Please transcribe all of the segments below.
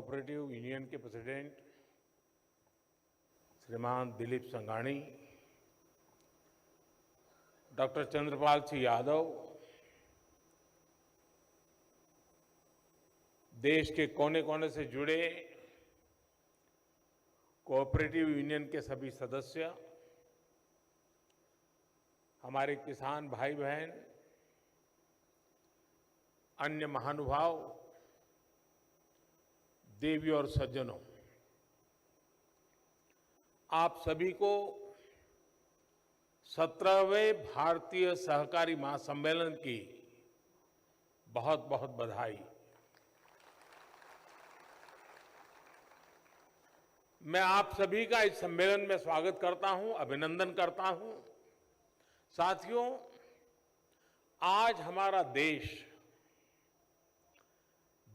Cooperative union के president श्रीमान Dilip Sanghani, doctor Chandrapal Singh Yadav, देश के कोने कोने से जुड़े कोऑपरेटिव यूनियन के सभी सदस्य, हमारे किसान भाई बहन, अन्य महानुभाव, देवी और सज्जनों, आप सभी को 17वें भारतीय सहकारी महासम्मेलन की बहुत बहुत बधाई। मैं आप सभी का इस सम्मेलन में स्वागत करता हूं, अभिनंदन करता हूं। साथियों, आज हमारा देश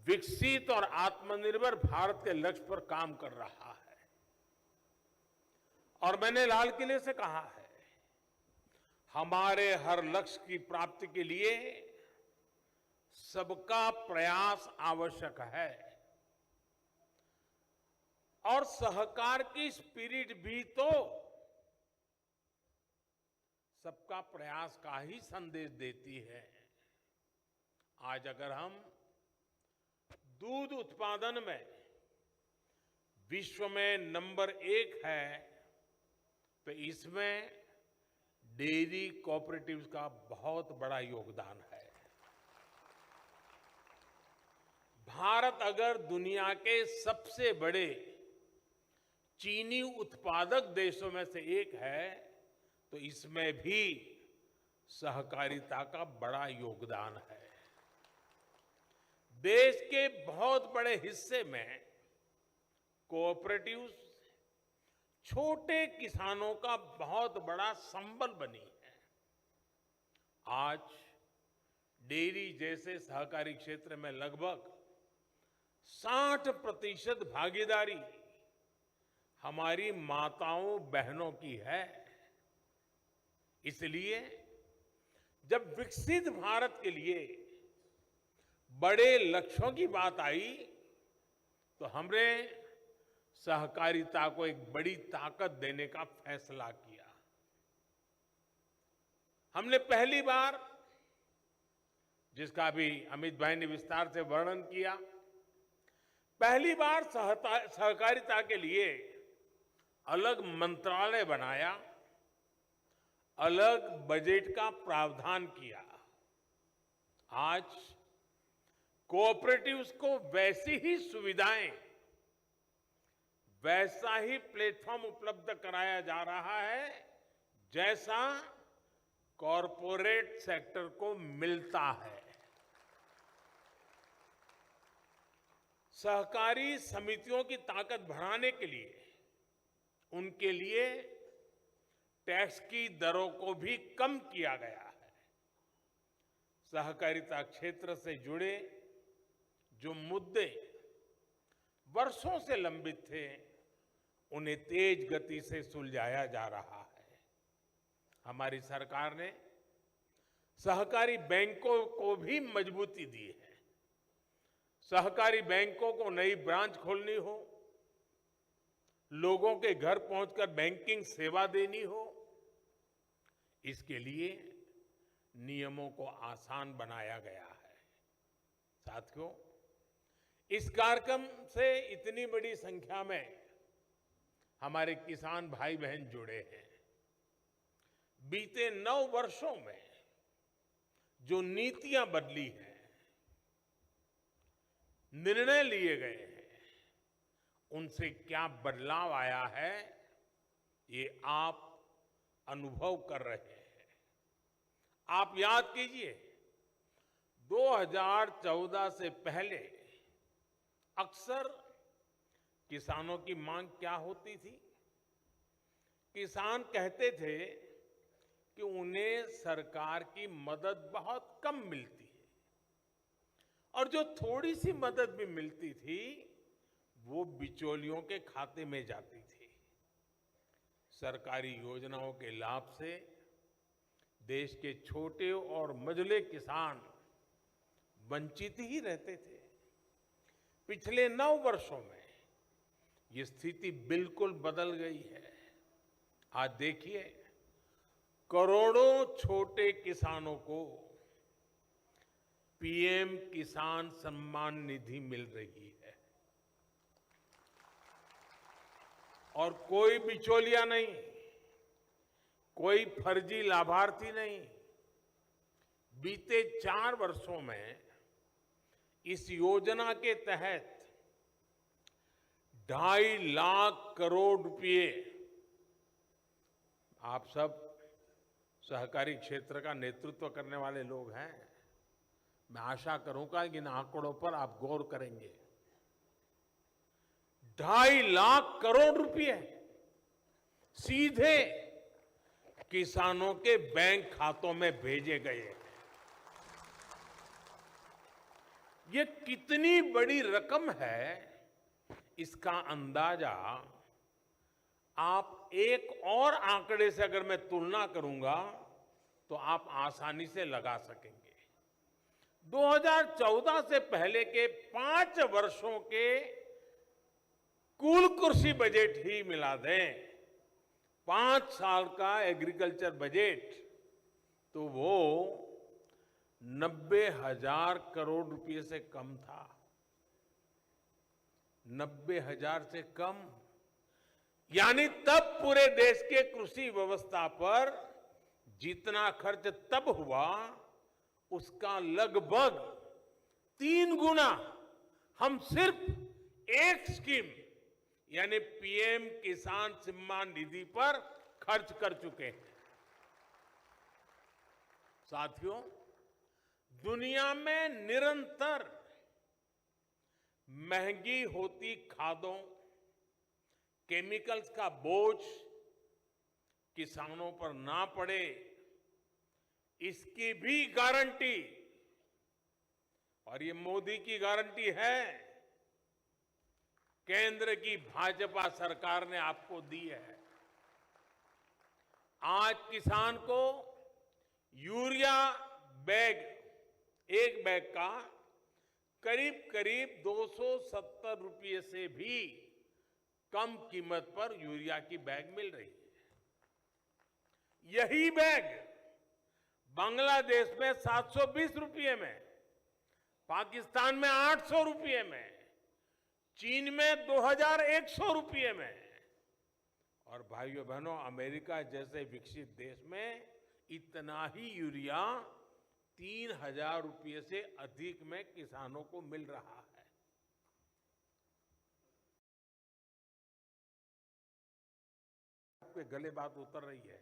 विकसित और आत्मनिर्भर भारत के लक्ष्य पर काम कर रहा है और मैंने लाल किले से कहा है, हमारे हर लक्ष्य की प्राप्ति के लिए सबका प्रयास आवश्यक है और सहकार की स्पिरिट भी तो सबका प्रयास का ही संदेश देती है। आज अगर हम दूध उत्पादन में विश्व में नंबर 1 है तो इसमें डेयरी कोऑपरेटिव्स का बहुत बड़ा योगदान है। भारत अगर दुनिया के सबसे बड़े चीनी उत्पादक देशों में से एक है तो इसमें भी सहकारिता का बड़ा योगदान है। देश के बहुत बड़े हिस्से में कोऑपरेटिव्स छोटे किसानों का बहुत बड़ा संबल बनी है। आज डेयरी जैसे सहकारी क्षेत्र में लगभग 60% भागीदारी हमारी माताओं बहनों की है। इसलिए जब विकसित भारत के लिए बड़े लक्ष्यों की बात आई तो हमने सहकारिता को एक बड़ी ताकत देने का फैसला किया। हमने पहली बार, जिसका भी अमित भाई ने विस्तार से वर्णन किया, पहली बार सहकारिता के लिए अलग मंत्रालय बनाया, अलग बजट का प्रावधान किया। आज कोऑपरेटिव्स को वैसी ही सुविधाएं, वैसा ही प्लेटफॉर्म उपलब्ध कराया जा रहा है जैसा कॉरपोरेट सेक्टर को मिलता है। सहकारी समितियों की ताकत बढ़ाने के लिए उनके लिए टैक्स की दरों को भी कम किया गया है। सहकारिता क्षेत्र से जुड़े जो मुद्दे वर्षों से लंबित थे, उन्हें तेज गति से सुलझाया जा रहा है। हमारी सरकार ने सहकारी बैंकों को भी मजबूती दी है। सहकारी बैंकों को नई ब्रांच खोलनी हो, लोगों के घर पहुंचकर बैंकिंग सेवा देनी हो, इसके लिए नियमों को आसान बनाया गया है। साथियों, इस कार्यक्रम से इतनी बड़ी संख्या में हमारे किसान भाई बहन जुड़े हैं। बीते 9 वर्षों में जो नीतियां बदली हैं, निर्णय लिए गए हैं, उनसे क्या बदलाव आया है, ये आप अनुभव कर रहे हैं। आप याद कीजिए, 2014 से पहले अक्सर किसानों की मांग क्या होती थी? किसान कहते थे कि उन्हें सरकार की मदद बहुत कम मिलती है और जो थोड़ी सी मदद भी मिलती थी वो बिचौलियों के खाते में जाती थी। सरकारी योजनाओं के लाभ से देश के छोटे और मझले किसान वंचित ही रहते थे। पिछले 9 वर्षों में ये स्थिति बिल्कुल बदल गई है। आज देखिए, करोड़ों छोटे किसानों को पीएम किसान सम्मान निधि मिल रही है और कोई बिचौलिया नहीं, कोई फर्जी लाभार्थी नहीं। बीते 4 वर्षों में इस योजना के तहत 2.5 लाख करोड़ रुपए, आप सब सहकारी क्षेत्र का नेतृत्व करने वाले लोग हैं, मैं आशा करूंगा कि इन आंकड़ों पर आप गौर करेंगे। 2.5 लाख करोड़ रुपए सीधे किसानों के बैंक खातों में भेजे गए हैं। ये कितनी बड़ी रकम है, इसका अंदाजा आप एक और आंकड़े से अगर मैं तुलना करूंगा तो आप आसानी से लगा सकेंगे। 2014 से पहले के 5 वर्षों के कुल कृषि बजट ही मिला दें, 5 साल का एग्रीकल्चर बजट, तो वो 90,000 करोड़ रुपए से कम था। 90,000 से कम, यानी तब पूरे देश के कृषि व्यवस्था पर जितना खर्च तब हुआ, उसका लगभग 3 गुना हम सिर्फ एक स्कीम यानी पीएम किसान सम्मान निधि पर खर्च कर चुके हैं। साथियों, दुनिया में निरंतर महंगी होती खादों, केमिकल्स का बोझ किसानों पर ना पड़े, इसकी भी गारंटी, और ये मोदी की गारंटी है, केंद्र की भाजपा सरकार ने आपको दी है। आज किसान को यूरिया बैग, एक बैग का करीब करीब 270 रुपये से भी कम कीमत पर यूरिया की बैग मिल रही है। यही बैग बांग्लादेश में 720 रुपये में, पाकिस्तान में 800 रुपये में, चीन में 2100 रुपये में, और भाइयों बहनों, अमेरिका जैसे विकसित देश में इतना ही यूरिया 3,000 रुपये से अधिक में किसानों को मिल रहा है। आपके गले बात उतर रही है।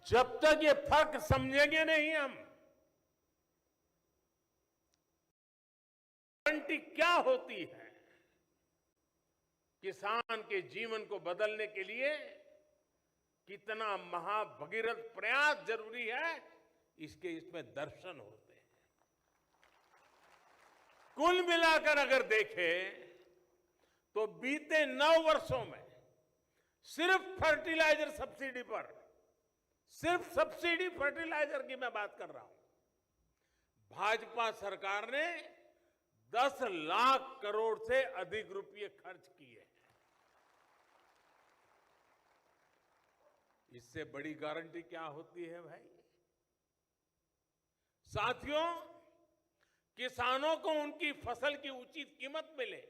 जब तक ये फर्क समझेंगे नहीं हम, गारंटी क्या होती है, किसान के जीवन को बदलने के लिए कितना महाभगीरथ प्रयास जरूरी है, इसमें दर्शन होते हैं। कुल मिलाकर अगर देखें तो बीते 9 वर्षों में सिर्फ फर्टिलाइजर सब्सिडी पर, सिर्फ सब्सिडी फर्टिलाइजर की मैं बात कर रहा हूं, भाजपा सरकार ने 10 लाख करोड़ से अधिक रुपए खर्च किए हैं। इससे बड़ी गारंटी क्या होती है भाई? साथियों, किसानों को उनकी फसल की उचित कीमत मिले,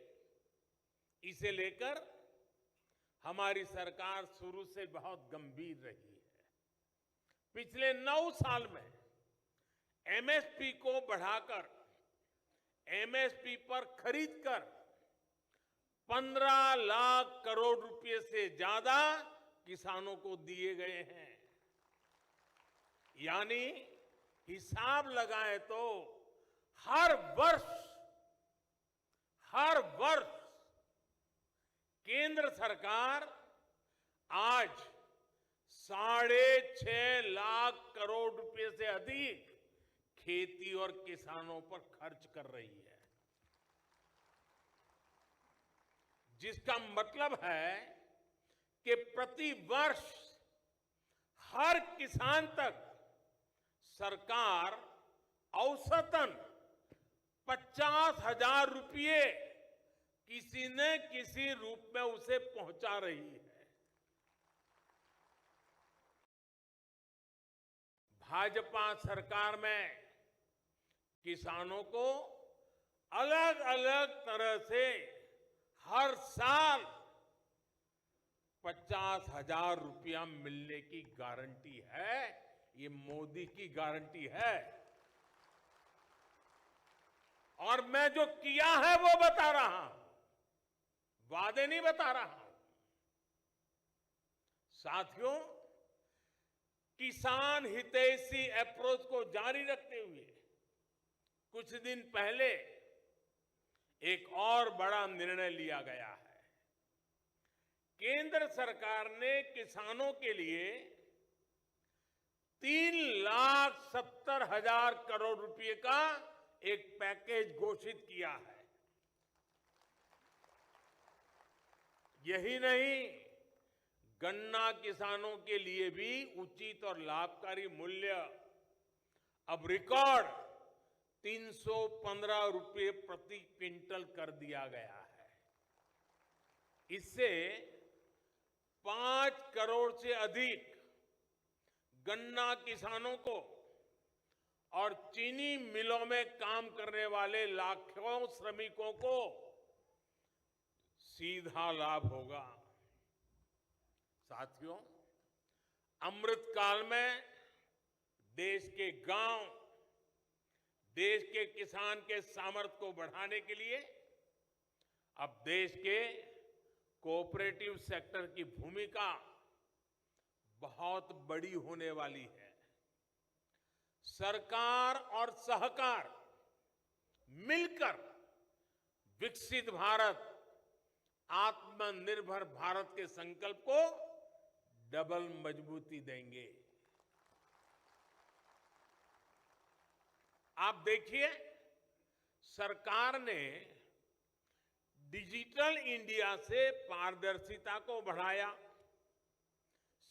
इसे लेकर हमारी सरकार शुरू से बहुत गंभीर रही है। पिछले 9 साल में एमएसपी को बढ़ाकर एमएसपी पर खरीदकर 15 लाख करोड़ रुपए से ज्यादा किसानों को दिए गए हैं। यानी हिसाब लगाएं तो हर वर्ष केंद्र सरकार आज 6.5 लाख करोड़ रुपए से अधिक खेती और किसानों पर खर्च कर रही है, जिसका मतलब है कि प्रति वर्ष हर किसान तक सरकार औसतन 50,000 रुपये किसी न किसी रूप में उसे पहुंचा रही है। भाजपा सरकार में किसानों को अलग अलग तरह से हर साल 50,000 रुपया मिलने की गारंटी है। ये मोदी की गारंटी है और मैं जो किया है वो बता रहा हूं, वादे नहीं बता रहा हूं। साथियों, किसान हितैषी अप्रोच को जारी रखते हुए कुछ दिन पहले एक और बड़ा निर्णय लिया गया है। केंद्र सरकार ने किसानों के लिए 3,70,000 करोड़ रुपए का एक पैकेज घोषित किया है। यही नहीं, गन्ना किसानों के लिए भी उचित और लाभकारी मूल्य अब रिकॉर्ड 315 रुपए प्रति क्विंटल कर दिया गया है। इससे 5 करोड़ से अधिक गन्ना किसानों को और चीनी मिलों में काम करने वाले लाखों श्रमिकों को सीधा लाभ होगा। साथियों, अमृत काल में देश के गांव, देश के किसान के सामर्थ्य को बढ़ाने के लिए अब देश के कोऑपरेटिव सेक्टर की भूमिका बहुत बड़ी होने वाली है। सरकार और सहकार मिलकर विकसित भारत, आत्मनिर्भर भारत के संकल्प को डबल मजबूती देंगे। आप देखिए, सरकार ने डिजिटल इंडिया से पारदर्शिता को बढ़ाया,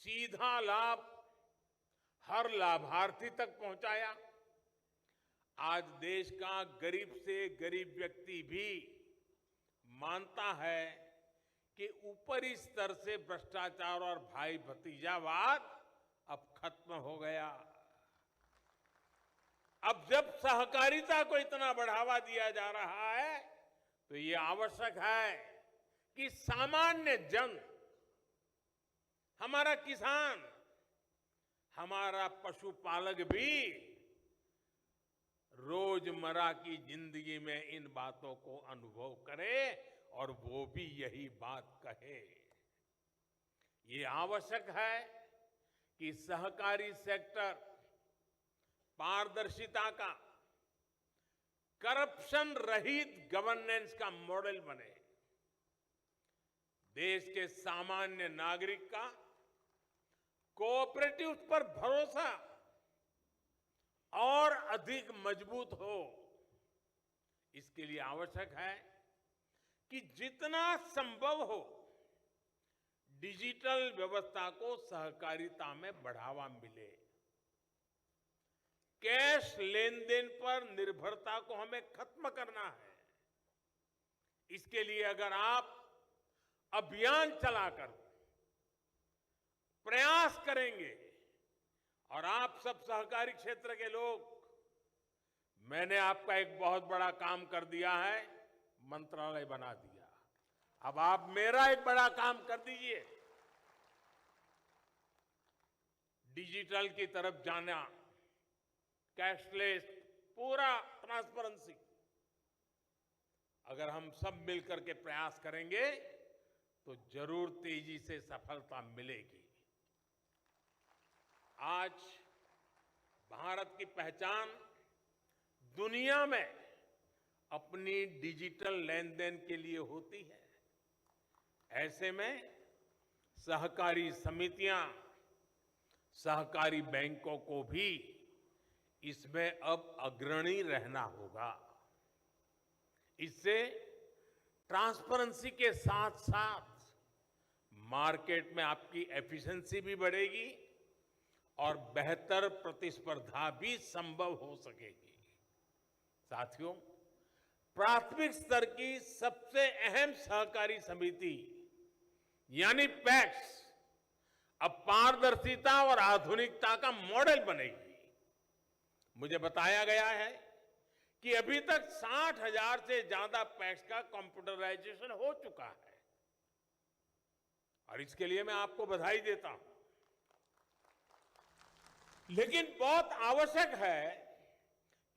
सीधा लाभ हर लाभार्थी तक पहुंचाया। आज देश का गरीब से गरीब व्यक्ति भी मानता है कि ऊपरी स्तर से भ्रष्टाचार और भाई भतीजावाद अब खत्म हो गया। अब जब सहकारिता को इतना बढ़ावा दिया जा रहा है तो ये आवश्यक है कि सामान्य जन, हमारा किसान, हमारा पशुपालक भी रोजमर्रा की जिंदगी में इन बातों को अनुभव करे और वो भी यही बात कहे। ये आवश्यक है कि सहकारी सेक्टर पारदर्शिता का, करप्शन रहित गवर्नेंस का मॉडल बने। देश के सामान्य नागरिक का कोऑपरेटिव पर भरोसा और अधिक मजबूत हो। इसके लिए आवश्यक है कि जितना संभव हो डिजिटल व्यवस्था को सहकारिता में बढ़ावा मिले। कैश लेन देन पर निर्भरता को हमें खत्म करना है। इसके लिए अगर आप अभियान चलाकर प्रयास करेंगे और आप सब सहकारी क्षेत्र के लोग, मैंने आपका एक बहुत बड़ा काम कर दिया है, मंत्रालय बना दिया। अब आप मेरा एक बड़ा काम कर दीजिए, डिजिटल की तरफ जाना, कैशलेस, पूरा ट्रांसपेरेंसी। अगर हम सब मिलकर के प्रयास करेंगे तो जरूर तेजी से सफलता मिलेगी। आज भारत की पहचान दुनिया में अपनी डिजिटल लेन देन के लिए होती है। ऐसे में सहकारी समितियां, सहकारी बैंकों को भी इसमें अब अग्रणी रहना होगा। इससे ट्रांसपेरेंसी के साथ साथ मार्केट में आपकी एफिशिएंसी भी बढ़ेगी और बेहतर प्रतिस्पर्धा भी संभव हो सकेगी। साथियों, प्राथमिक स्तर की सबसे अहम सहकारी समिति यानी पैक्स अब पारदर्शिता और आधुनिकता का मॉडल बनेगी। मुझे बताया गया है कि अभी तक 60,000 से ज्यादा पैक्स का कंप्यूटराइजेशन हो चुका है और इसके लिए मैं आपको बधाई देता हूं। लेकिन बहुत आवश्यक है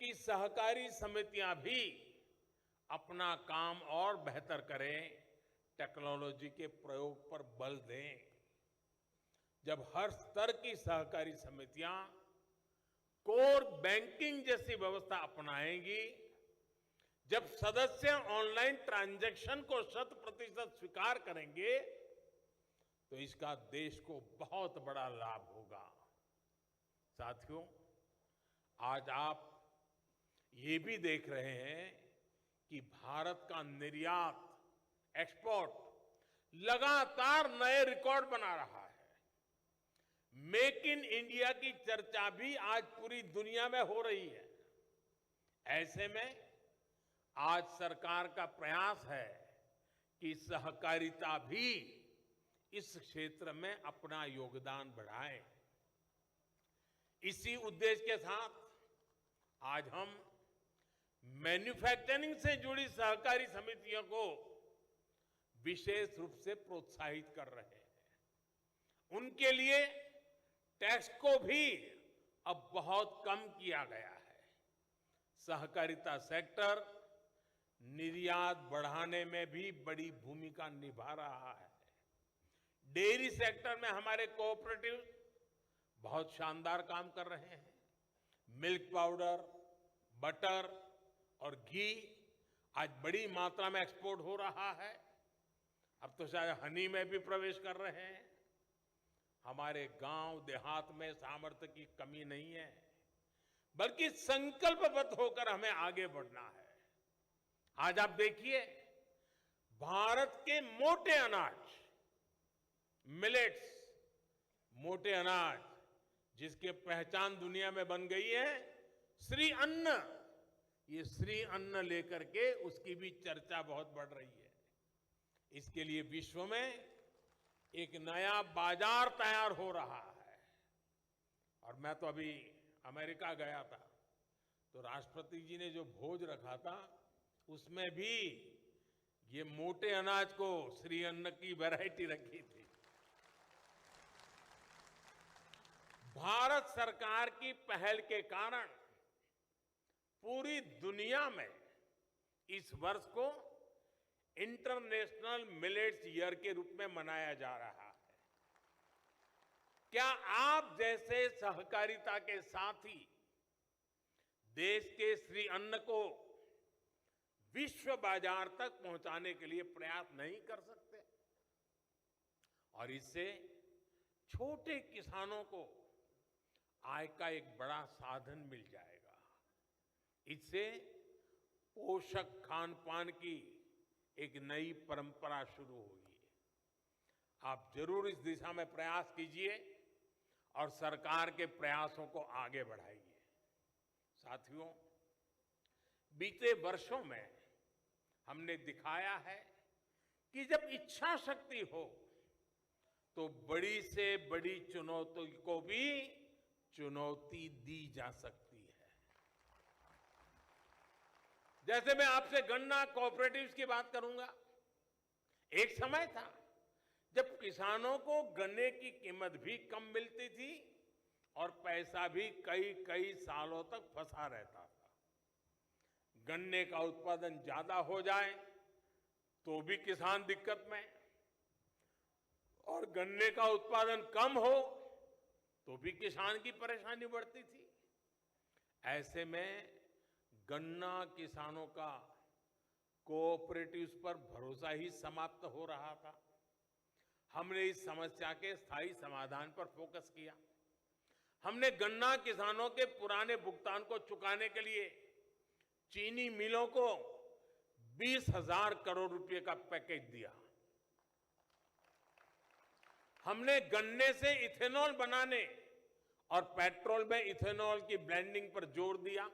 कि सहकारी समितियां भी अपना काम और बेहतर करें, टेक्नोलॉजी के प्रयोग पर बल दें। जब हर स्तर की सहकारी समितियां कोर बैंकिंग जैसी व्यवस्था अपनाएंगी, जब सदस्य ऑनलाइन ट्रांजैक्शन को 100% स्वीकार करेंगे, तो इसका देश को बहुत बड़ा लाभ होगा। साथियों, आज आप ये भी देख रहे हैं कि भारत का निर्यात, एक्सपोर्ट लगातार नए रिकॉर्ड बना रहा है। मेक इन इंडिया की चर्चा भी आज पूरी दुनिया में हो रही है। ऐसे में आज सरकार का प्रयास है कि सहकारिता भी इस क्षेत्र में अपना योगदान बढ़ाए। इसी उद्देश्य के साथ आज हम मैन्युफैक्चरिंग से जुड़ी सहकारी समितियों को विशेष रूप से प्रोत्साहित कर रहे हैं। उनके लिए टैक्स को भी अब बहुत कम किया गया है। सहकारिता सेक्टर निर्यात बढ़ाने में भी बड़ी भूमिका निभा रहा है। डेयरी सेक्टर में हमारे कोऑपरेटिव बहुत शानदार काम कर रहे हैं। मिल्क पाउडर, बटर और घी आज बड़ी मात्रा में एक्सपोर्ट हो रहा है। अब तो शायद हनी में भी प्रवेश कर रहे हैं। हमारे गांव देहात में सामर्थ्य की कमी नहीं है, बल्कि संकल्पबद्ध होकर हमें आगे बढ़ना है। आज आप देखिए, भारत के मोटे अनाज, मिलेट्स, मोटे अनाज जिसकी पहचान दुनिया में बन गई है, श्री अन्न, ये श्री अन्न लेकर के उसकी भी चर्चा बहुत बढ़ रही है। इसके लिए विश्व में एक नया बाजार तैयार हो रहा है। और मैं तो अभी अमेरिका गया था, तो राष्ट्रपति जी ने जो भोज रखा था, उसमें भी ये मोटे अनाज को श्री अन्न की वैरायटी रखी थी। भारत सरकार की पहल के कारण पूरी दुनिया में इस वर्ष को इंटरनेशनल मिलेट्स ईयर के रूप में मनाया जा रहा है। क्या आप जैसे सहकारिता के साथी देश के श्री अन्न को विश्व बाजार तक पहुंचाने के लिए प्रयास नहीं कर सकते? और इससे छोटे किसानों को आय का एक बड़ा साधन मिल जाएगा। इससे पोषक खान पान की एक नई परंपरा शुरू होगी। आप जरूर इस दिशा में प्रयास कीजिए और सरकार के प्रयासों को आगे बढ़ाइए। साथियों, बीते वर्षों में हमने दिखाया है कि जब इच्छा शक्ति हो तो बड़ी से बड़ी चुनौती को भी चुनौती दी जा सकती है। जैसे मैं आपसे गन्ना कोऑपरेटिव्स की बात करूंगा। एक समय था जब किसानों को गन्ने की कीमत भी कम मिलती थी और पैसा भी कई कई सालों तक फंसा रहता था। गन्ने का उत्पादन ज्यादा हो जाए तो भी किसान दिक्कत में, और गन्ने का उत्पादन कम हो तो भी किसान की परेशानी बढ़ती थी। ऐसे में गन्ना किसानों का कोऑपरेटिव्स पर भरोसा ही समाप्त हो रहा था। हमने इस समस्या के स्थायी समाधान पर फोकस किया। हमने गन्ना किसानों के पुराने भुगतान को चुकाने के लिए चीनी मिलों को 20,000 करोड़ रुपए का पैकेज दिया। हमने गन्ने से इथेनॉल बनाने और पेट्रोल में इथेनॉल की ब्लेंडिंग पर जोर दिया।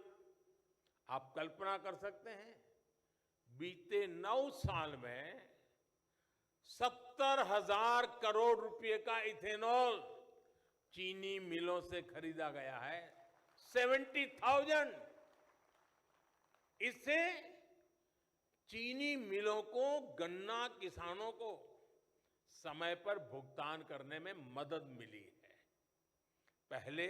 आप कल्पना कर सकते हैं, बीते 9 साल में 70,000 करोड़ रुपए का इथेनॉल चीनी मिलों से खरीदा गया है। 70,000। इससे चीनी मिलों को, गन्ना किसानों को समय पर भुगतान करने में मदद मिली है। पहले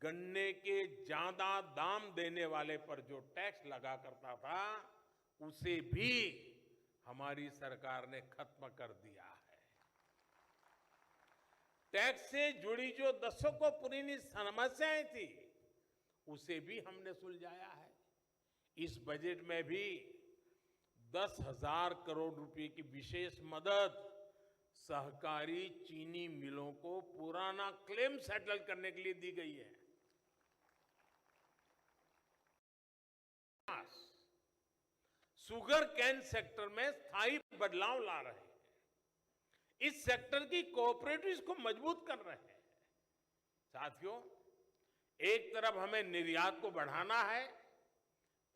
गन्ने के ज्यादा दाम देने वाले पर जो टैक्स लगा करता था, उसे भी हमारी सरकार ने खत्म कर दिया है। टैक्स से जुड़ी जो दशकों पुरानी समस्याएं थी, उसे भी हमने सुलझाया है। इस बजट में भी 10,000 करोड़ रुपए की विशेष मदद सहकारी चीनी मिलों को पुराना क्लेम सेटल करने के लिए दी गई है। शुगर केन सेक्टर में स्थायी बदलाव ला रहे हैं। इस सेक्टर की कोऑपरेटिव्स को मजबूत कर रहे हैं। साथियों, एक तरफ हमें निर्यात को बढ़ाना है,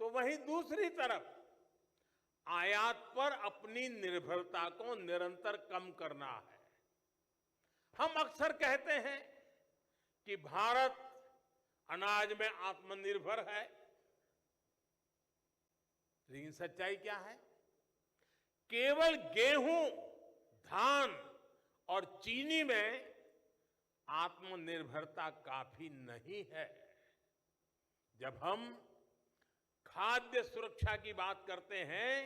तो वहीं दूसरी तरफ आयात पर अपनी निर्भरता को निरंतर कम करना है। हम अक्सर कहते हैं कि भारत अनाज में आत्मनिर्भर है, लेकिन सच्चाई क्या है? केवल गेहूं, धान और चीनी में आत्मनिर्भरता काफी नहीं है। जब हम खाद्य सुरक्षा की बात करते हैं,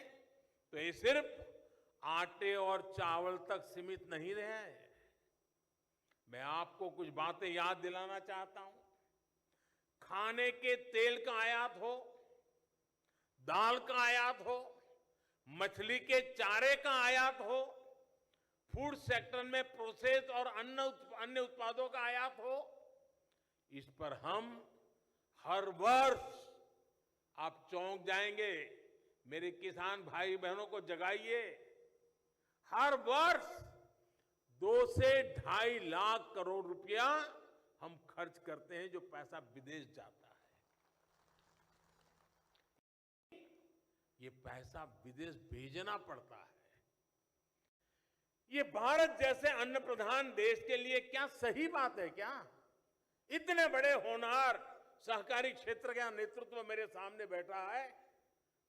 तो ये सिर्फ आटे और चावल तक सीमित नहीं रहे। मैं आपको कुछ बातें याद दिलाना चाहता हूं। खाने के तेल का आयात हो, दाल का आयात हो, मछली के चारे का आयात हो, फूड सेक्टर में प्रोसेस और अन्य उत्पादों का आयात हो, इस पर हम हर वर्ष, आप चौंक जाएंगे, मेरे किसान भाई बहनों को जगाइए, हर वर्ष 2 से 2.5 लाख करोड़ रुपया हम खर्च करते हैं, जो पैसा विदेश जाता है। ये पैसा विदेश भेजना पड़ता है। ये भारत जैसे अन्न प्रधान देश के लिए क्या सही बात है क्या? इतने बड़े होनहार सहकारी क्षेत्र का नेतृत्व मेरे सामने बैठा है,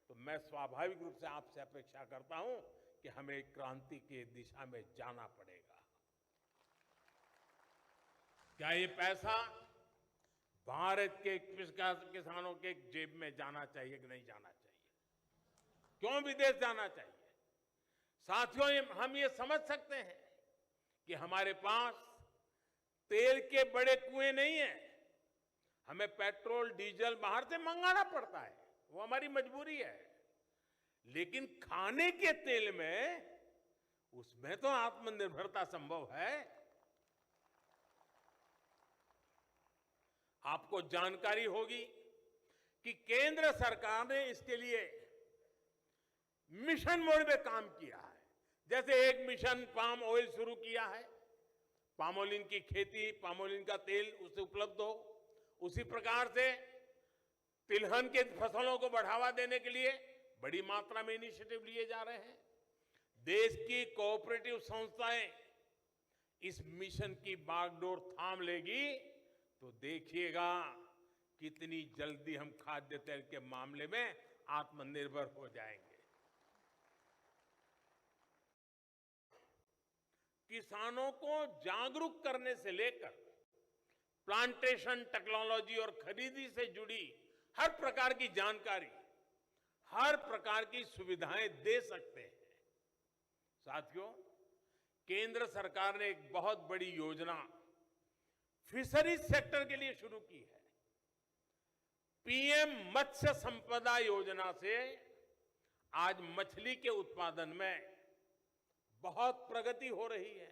तो मैं स्वाभाविक रूप से आपसे अपेक्षा करता हूं कि हमें क्रांति की दिशा में जाना पड़ेगा। क्या ये पैसा भारत के किसानों के जेब में जाना चाहिए कि नहीं जाना चाहिए? क्यों विदेश जाना चाहिए? साथियों, हम ये समझ सकते हैं कि हमारे पास तेल के बड़े कुएं नहीं है। हमें पेट्रोल, डीजल बाहर से मंगाना पड़ता है, वो हमारी मजबूरी है। लेकिन खाने के तेल में, उसमें तो आत्मनिर्भरता संभव है। आपको जानकारी होगी कि केंद्र सरकार ने इसके लिए मिशन मोड में काम किया है। जैसे एक मिशन पाम ऑयल शुरू किया है, पामोलिन की खेती, पामोलिन का तेल उसे उपलब्ध हो। उसी प्रकार से तिलहन के फसलों को बढ़ावा देने के लिए बड़ी मात्रा में इनिशिएटिव लिए जा रहे हैं। देश की कोऑपरेटिव संस्थाएं इस मिशन की बागडोर थाम लेगी, तो देखिएगा कितनी जल्दी हम खाद्य तेल के मामले में आत्मनिर्भर हो जाएंगे। किसानों को जागरूक करने से लेकर प्लांटेशन टेक्नोलॉजी और खरीदी से जुड़ी हर प्रकार की जानकारी, हर प्रकार की सुविधाएं दे सकते हैं। साथियों, केंद्र सरकार ने एक बहुत बड़ी योजना फिशरीज सेक्टर के लिए शुरू की है। पीएम मत्स्य संपदा योजना से आज मछली के उत्पादन में बहुत प्रगति हो रही है।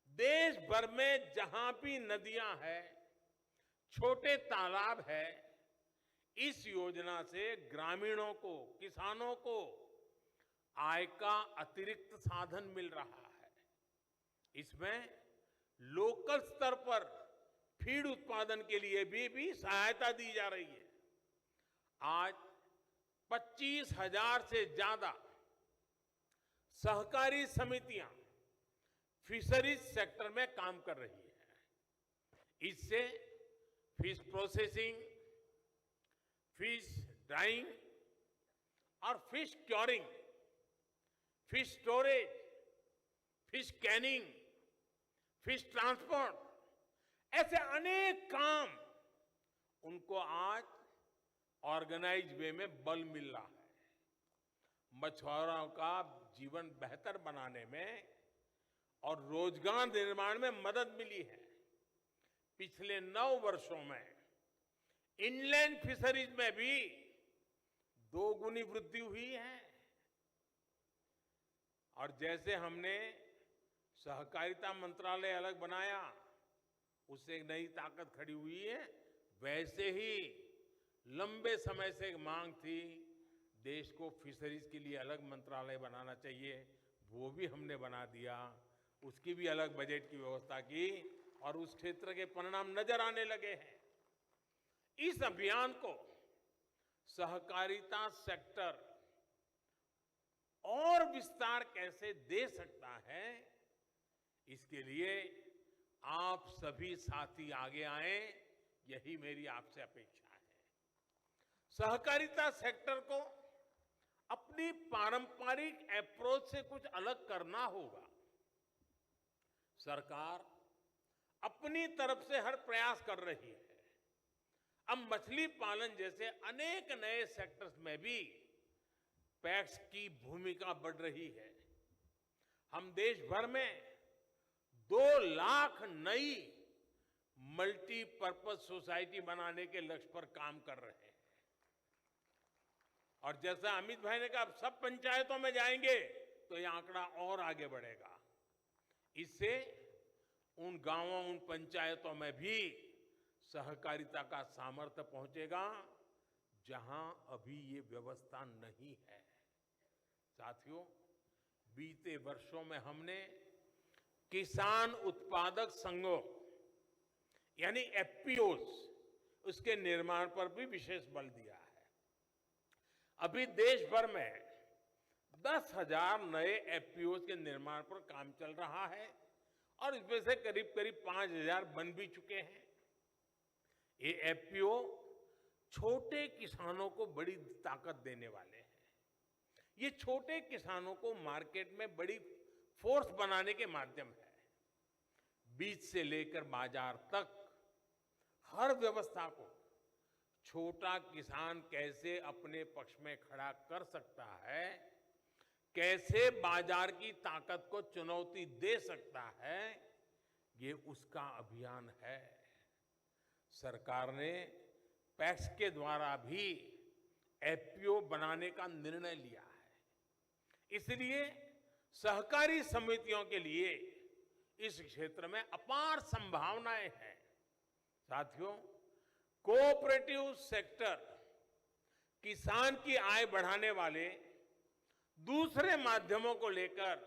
देश भर में जहां भी नदियां हैं, छोटे तालाब है, इस योजना से ग्रामीणों को, किसानों को आय का अतिरिक्त साधन मिल रहा है। इसमें लोकल स्तर पर फीड उत्पादन के लिए भी सहायता दी जा रही है। आज 25,000 से ज्यादा सहकारी समितियां फिशरीज सेक्टर में काम कर रही है। इससे फिश प्रोसेसिंग, फिश ड्राइंग और fish curing, fish storage, fish Canning, fish transport, ऐसे अनेक काम उनको आज ऑर्गेनाइज वे में बल मिल रहा है। मछुआरों का जीवन बेहतर बनाने में और रोजगार निर्माण में मदद मिली है। पिछले 9 वर्षों में इनलैंड फिशरीज में भी 2 गुनी वृद्धि हुई है। और जैसे हमने सहकारिता मंत्रालय अलग बनाया, उससे एक नई ताकत खड़ी हुई है, वैसे ही लंबे समय से एक मांग थी देश को फिशरीज के लिए अलग मंत्रालय बनाना चाहिए, वो भी हमने बना दिया। उसकी भी अलग बजट की व्यवस्था की और उस क्षेत्र के परिणाम नजर आने लगे हैं। इस अभियान को सहकारिता सेक्टर और विस्तार कैसे दे सकता है, इसके लिए आप सभी साथी आगे आए, यही मेरी आपसे अपेक्षा है। सहकारिता सेक्टर को अपनी पारंपरिक अप्रोच से कुछ अलग करना होगा। सरकार अपनी तरफ से हर प्रयास कर रही है। अब मछली पालन जैसे अनेक नए सेक्टर्स में भी पैक्स की भूमिका बढ़ रही है। हम देश भर में 2 लाख नई मल्टीपर्पज सोसाइटी बनाने के लक्ष्य पर काम कर रहे हैं। और जैसा अमित भाई ने कहा, सब पंचायतों में जाएंगे तो यह आंकड़ा और आगे बढ़ेगा। इससे उन गांवों, उन पंचायतों में भी सहकारिता का सामर्थ्य पहुंचेगा जहां अभी ये व्यवस्था नहीं है। साथियों, बीते वर्षों में हमने किसान उत्पादक संघों यानी एफपीओस, उसके निर्माण पर भी विशेष बल दिया है। अभी देश भर में 10,000 नए एफपीओस के निर्माण पर काम चल रहा है और इसमें से करीब 5,000 बन भी चुके हैं। ये एफपीओ छोटे किसानों को बड़ी ताकत देने वाले हैं। ये छोटे किसानों को मार्केट में बड़ी फोर्स बनाने के माध्यम है। बीज से लेकर बाजार तक हर व्यवस्था को छोटा किसान कैसे अपने पक्ष में खड़ा कर सकता है, कैसे बाजार की ताकत को चुनौती दे सकता है, ये उसका अभियान है। सरकार ने पैक्स के द्वारा भी एफपीओ बनाने का निर्णय लिया है। इसलिए सहकारी समितियों के लिए इस क्षेत्र में अपार संभावनाएं हैं। साथियों, कोऑपरेटिव सेक्टर किसान की आय बढ़ाने वाले दूसरे माध्यमों को लेकर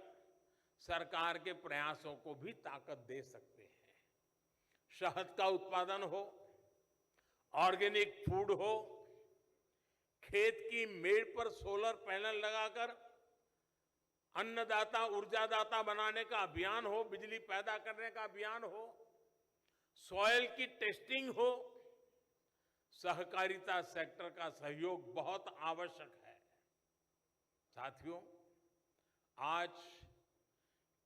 सरकार के प्रयासों को भी ताकत दे सकते हैं। शहद का उत्पादन हो, ऑर्गेनिक फूड हो, खेत की मेड़ पर सोलर पैनल लगाकर अन्नदाता ऊर्जादाता बनाने का अभियान हो, बिजली पैदा करने का अभियान हो, सॉइल की टेस्टिंग हो, सहकारिता सेक्टर का सहयोग बहुत आवश्यक है। साथियों, आज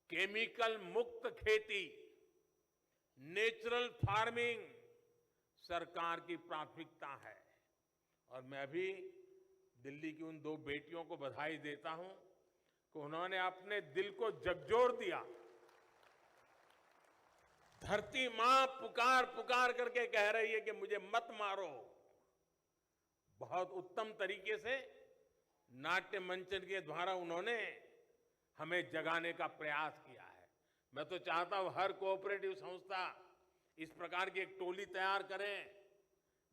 केमिकल मुक्त खेती, नेचुरल फार्मिंग सरकार की प्राथमिकता है। और मैं भी दिल्ली की उन 2 बेटियों को बधाई देता हूं कि उन्होंने अपने दिल को झकझोर दिया। धरती मां पुकार पुकार करके कह रही है कि मुझे मत मारो। बहुत उत्तम तरीके से नाट्य मंचन के द्वारा उन्होंने हमें जगाने का प्रयास किया है। मैं तो चाहता हूं हर कोऑपरेटिव संस्था इस प्रकार की एक टोली तैयार करें,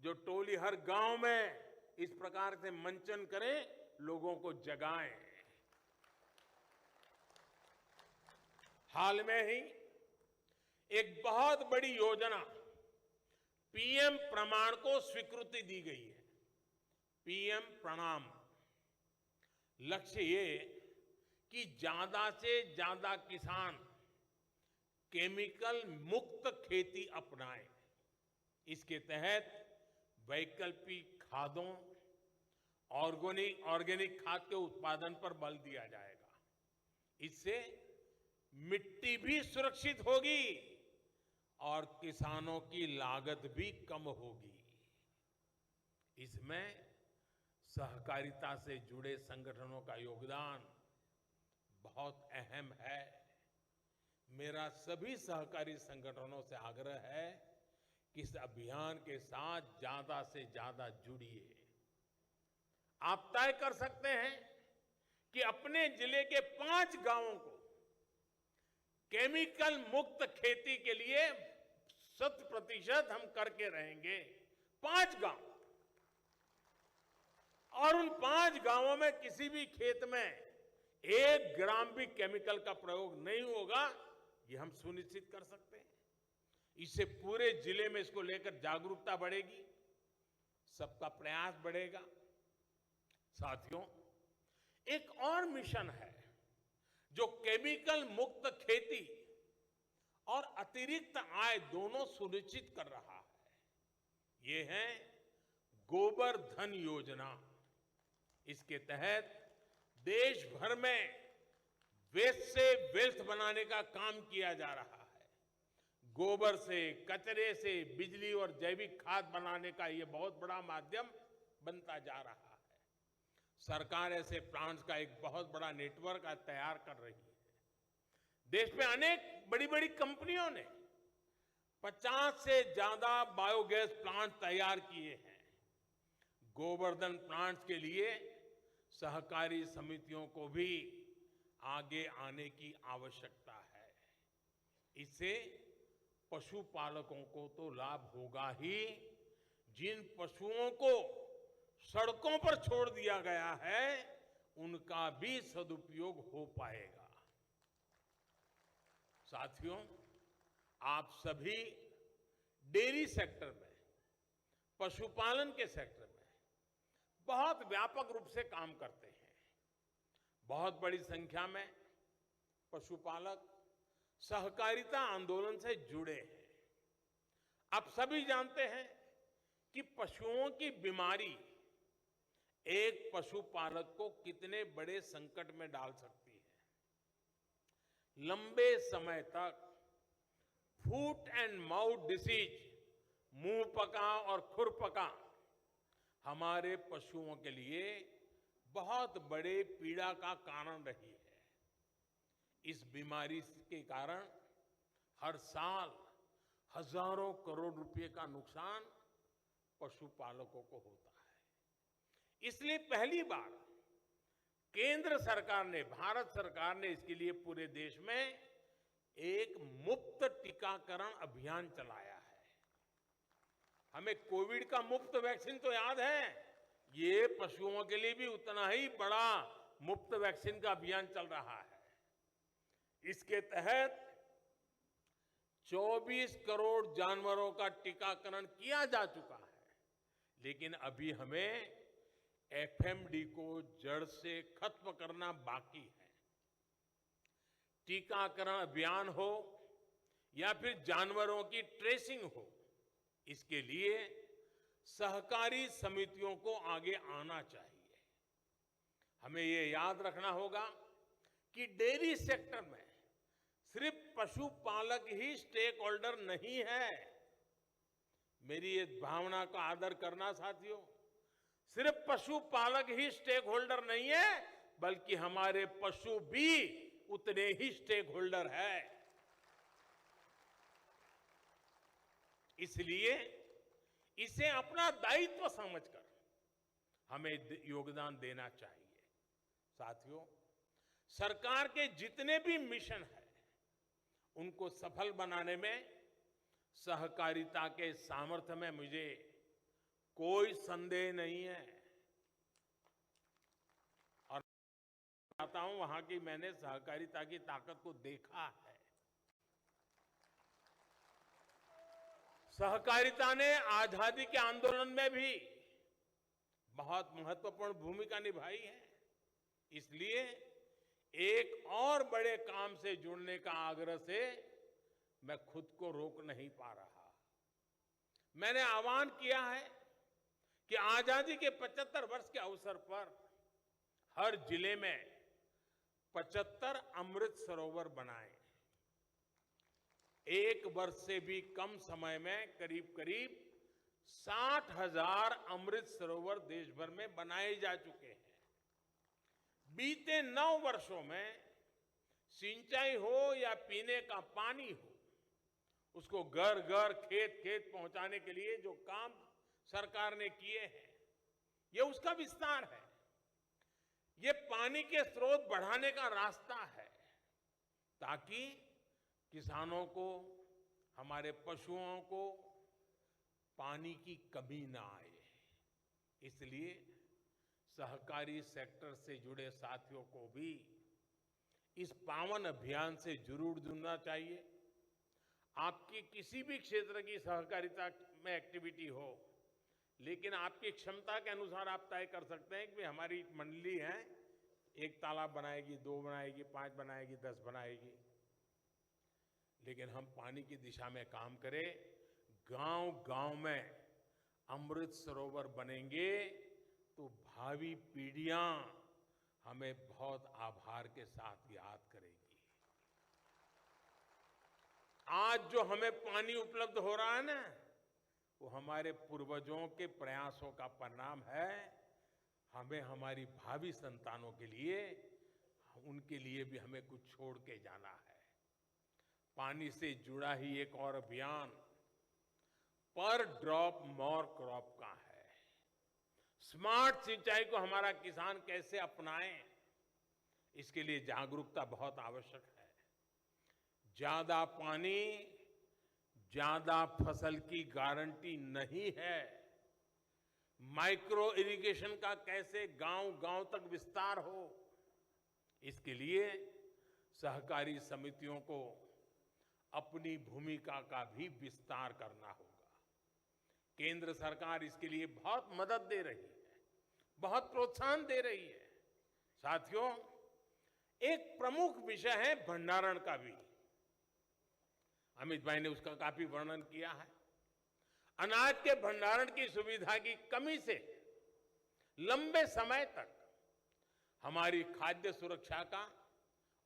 जो टोली हर गांव में इस प्रकार से मंचन करे, लोगों को जगाएं। हाल में ही एक बहुत बड़ी योजना पीएम प्रमाण को स्वीकृति दी गई है। पीएम प्रणाम। लक्ष्य ये कि ज्यादा से ज्यादा किसान केमिकल मुक्त खेती अपनाएं। इसके तहत वैकल्पिक खादों, ऑर्गेनिक खाद के उत्पादन पर बल दिया जाएगा। इससे मिट्टी भी सुरक्षित होगी और किसानों की लागत भी कम होगी। इसमें सहकारिता से जुड़े संगठनों का योगदान बहुत अहम है। मेरा सभी सहकारी संगठनों से आग्रह है कि इस अभियान के साथ ज्यादा से ज्यादा जुड़िए। आप तय कर सकते हैं कि अपने जिले के 5 गांवों को केमिकल मुक्त खेती के लिए 100% हम करके रहेंगे। 5 गांव, और उन 5 गांवों में किसी भी खेत में 1 ग्राम भी केमिकल का प्रयोग नहीं होगा, ये हम सुनिश्चित कर सकते हैं। इससे पूरे जिले में इसको लेकर जागरूकता बढ़ेगी, सबका प्रयास बढ़ेगा। साथियों, एक और मिशन है जो केमिकल मुक्त खेती और अतिरिक्त आय दोनों सुनिश्चित कर रहा है। ये है गोबर धन योजना। इसके तहत देश भर में वेस्ट से वेल्थ बनाने का काम किया जा रहा है। गोबर से, कचरे से बिजली और जैविक खाद बनाने का ये बहुत बड़ा माध्यम बनता जा रहा है। सरकार ऐसे प्लांट्स का एक बहुत बड़ा नेटवर्क आज तैयार कर रही है। देश में अनेक बड़ी बड़ी कंपनियों ने 50 से ज्यादा बायोगैस प्लांट तैयार किए हैं। गोवर्धन प्लांट्स के लिए सहकारी समितियों को भी आगे आने की आवश्यकता है। इससे पशुपालकों को तो लाभ होगा ही, जिन पशुओं को सड़कों पर छोड़ दिया गया है उनका भी सदुपयोग हो पाएगा। साथियों, आप सभी डेयरी सेक्टर में, पशुपालन के सेक्टर में बहुत व्यापक रूप से काम करते हैं। बहुत बड़ी संख्या में पशुपालक सहकारिता आंदोलन से जुड़े हैं। आप सभी जानते हैं कि पशुओं की बीमारी एक पशुपालक को कितने बड़े संकट में डाल सकती है। लंबे समय तक फूट एंड माउथ डिसीज, मुंह पका और खुर पका, हमारे पशुओं के लिए बहुत बड़े पीड़ा का कारण रही है। इस बीमारी के कारण हर साल हजारों करोड़ रुपए का नुकसान पशुपालकों को होता है। इसलिए पहली बार केंद्र सरकार ने, भारत सरकार ने इसके लिए पूरे देश में एक मुफ्त टीकाकरण अभियान चलाया है। हमें कोविड का मुफ्त वैक्सीन तो याद है, ये पशुओं के लिए भी उतना ही बड़ा मुफ्त वैक्सीन का अभियान चल रहा है। इसके तहत 24 करोड़ जानवरों का टीकाकरण किया जा चुका है। लेकिन अभी हमें एफएमडी को जड़ से खत्म करना बाकी है। टीकाकरण अभियान हो या फिर जानवरों की ट्रेसिंग हो, इसके लिए सहकारी समितियों को आगे आना चाहिए। हमें ये याद रखना होगा कि डेयरी सेक्टर में सिर्फ पशुपालक ही स्टेक होल्डर नहीं है। मेरी इस भावना का आदर करना साथियों, सिर्फ पशुपालक ही स्टेक होल्डर नहीं है, बल्कि हमारे पशु भी उतने ही स्टेक होल्डर है। इसलिए इसे अपना दायित्व समझकर हमें योगदान देना चाहिए। साथियों, सरकार के जितने भी मिशन हैं, उनको सफल बनाने में सहकारिता के सामर्थ्य में मुझे कोई संदेह नहीं है। और आता हूं वहां की मैंने सहकारिता की ताकत को देखा है। सहकारिता ने आजादी के आंदोलन में भी बहुत महत्वपूर्ण भूमिका निभाई है। इसलिए एक और बड़े काम से जुड़ने का आग्रह से मैं खुद को रोक नहीं पा रहा। मैंने आह्वान किया है कि आजादी के 75 वर्ष के अवसर पर हर जिले में 75 अमृत सरोवर बनाएं। एक वर्ष से भी कम समय में करीब करीब 60,000 अमृत सरोवर देश भर में बनाए जा चुके हैं। बीते 9 वर्षों में सिंचाई हो या पीने का पानी हो, उसको घर घर खेत खेत पहुंचाने के लिए जो काम सरकार ने किए हैं, ये उसका विस्तार है। ये पानी के स्रोत बढ़ाने का रास्ता है ताकि किसानों को, हमारे पशुओं को पानी की कमी ना आए। इसलिए सहकारी सेक्टर से जुड़े साथियों को भी इस पावन अभियान से जरूर जुड़ना चाहिए। आपकी किसी भी क्षेत्र की सहकारिता में एक्टिविटी हो, लेकिन आपकी क्षमता के अनुसार आप तय कर सकते हैं कि हमारी मंडली है, 1 तालाब बनाएगी, 2 बनाएगी, 5 बनाएगी, 10 बनाएगी। लेकिन हम पानी की दिशा में काम करें, गांव-गांव में अमृत सरोवर बनेंगे तो भावी पीढ़ियां हमें बहुत आभार के साथ याद करेगी। आज जो हमें पानी उपलब्ध हो रहा है ना, वो हमारे पूर्वजों के प्रयासों का परिणाम है। हमें हमारी भावी संतानों के लिए, उनके लिए भी हमें कुछ छोड़ के जाना है। पानी से जुड़ा ही एक और अभियान पर ड्रॉप मोर क्रॉप का है। स्मार्ट सिंचाई को हमारा किसान कैसे अपनाए, इसके लिए जागरूकता बहुत आवश्यक है। ज्यादा पानी ज्यादा फसल की गारंटी नहीं है। माइक्रो इरिगेशन का कैसे गांव-गांव तक विस्तार हो, इसके लिए सहकारी समितियों को अपनी भूमिका का भी विस्तार करना होगा। केंद्र सरकार इसके लिए बहुत मदद दे रही है, बहुत प्रोत्साहन दे रही है। साथियों, एक प्रमुख विषय है भंडारण का भी। अमित भाई ने उसका काफी वर्णन किया है। अनाज के भंडारण की सुविधा की कमी से लंबे समय तक हमारी खाद्य सुरक्षा का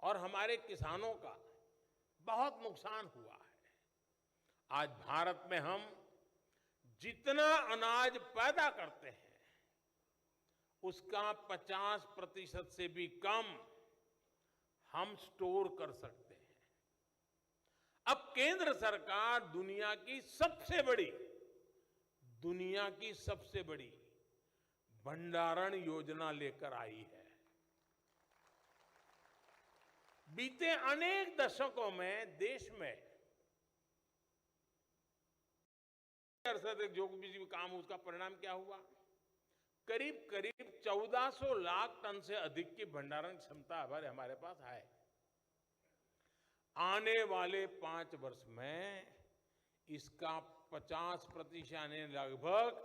और हमारे किसानों का बहुत नुकसान हुआ है। आज भारत में हम जितना अनाज पैदा करते हैं, उसका 50% से भी कम हम स्टोर कर सकते हैं। अब केंद्र सरकार दुनिया की सबसे बड़ी भंडारण योजना लेकर आई है। बीते अनेक दशकों में देश में जो भी काम, उसका परिणाम क्या हुआ? करीब करीब 1400 लाख टन से अधिक की भंडारण क्षमता हमारे पास है। आने वाले 5 वर्ष में इसका 50% यानी लगभग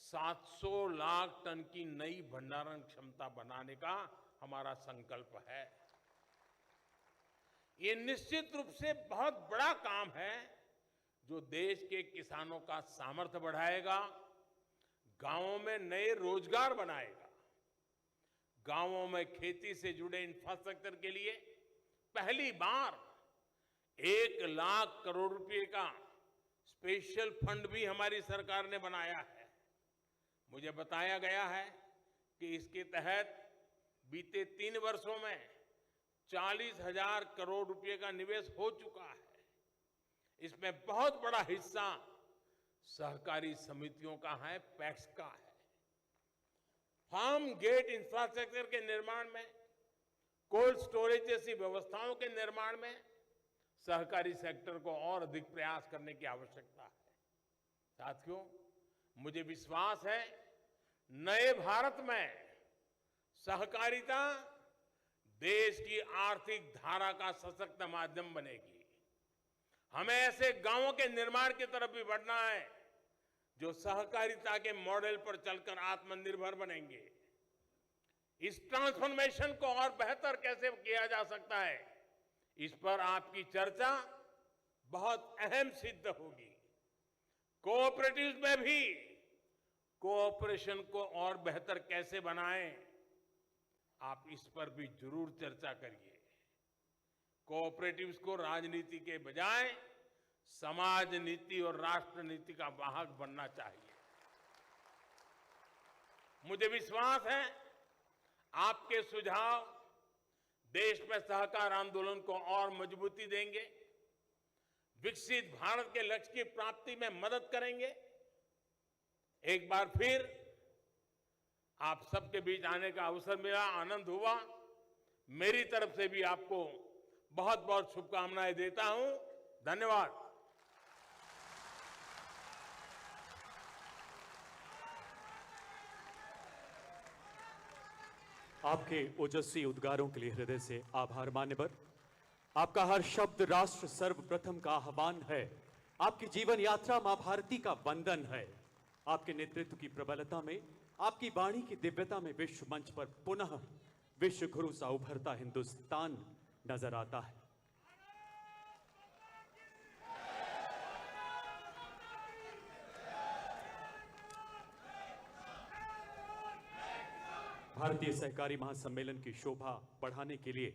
700 लाख टन की नई भंडारण क्षमता बनाने का हमारा संकल्प है। ये निश्चित रूप से बहुत बड़ा काम है जो देश के किसानों का सामर्थ्य बढ़ाएगा, गांवों में नए रोजगार बनाएगा। गांवों में खेती से जुड़े इंफ्रास्ट्रक्चर के लिए पहली बार 1 लाख करोड़ रुपए का स्पेशल फंड भी हमारी सरकार ने बनाया है। मुझे बताया गया है कि इसके तहत बीते 3 वर्षों में 40,000 करोड़ रुपए का निवेश हो चुका है। इसमें बहुत बड़ा हिस्सा सहकारी समितियों का है, पैक्स का है। फार्म गेट इंफ्रास्ट्रक्चर के निर्माण में, कोल्ड स्टोरेज जैसी व्यवस्थाओं के निर्माण में सहकारी सेक्टर को और अधिक प्रयास करने की आवश्यकता है। साथियों, मुझे विश्वास है नए भारत में सहकारिता देश की आर्थिक धारा का सशक्त माध्यम बनेगी। हमें ऐसे गांवों के निर्माण की तरफ भी बढ़ना है जो सहकारिता के मॉडल पर चलकर आत्मनिर्भर बनेंगे। इस ट्रांसफॉर्मेशन को और बेहतर कैसे किया जा सकता है, इस पर आपकी चर्चा बहुत अहम सिद्ध होगी। कोऑपरेटिव्स में भी कोऑपरेशन को और बेहतर कैसे बनाएं, आप इस पर भी जरूर चर्चा करिए। कोऑपरेटिव्स को राजनीति के बजाय समाज नीति और राष्ट्र नीति का वाहक बनना चाहिए। मुझे विश्वास है आपके सुझाव देश में सहकार आंदोलन को और मजबूती देंगे, विकसित भारत के लक्ष्य की प्राप्ति में मदद करेंगे। एक बार फिर आप सबके बीच आने का अवसर मिला, आनंद हुआ। मेरी तरफ से भी आपको बहुत बहुत शुभकामनाएं देता हूं। धन्यवाद। आपके ओजस्वी उद्गारों के लिए हृदय से आभार मान्यवर। आपका हर शब्द राष्ट्र सर्वप्रथम का आह्वान है। आपकी जीवन यात्रा मां भारती का वंदन है। आपके नेतृत्व की प्रबलता में, आपकी वाणी की दिव्यता में विश्व मंच पर पुनः विश्व गुरु सा उभरता हिंदुस्तान नजर आता है। भारतीय सहकारी महासम्मेलन की शोभा बढ़ाने के लिए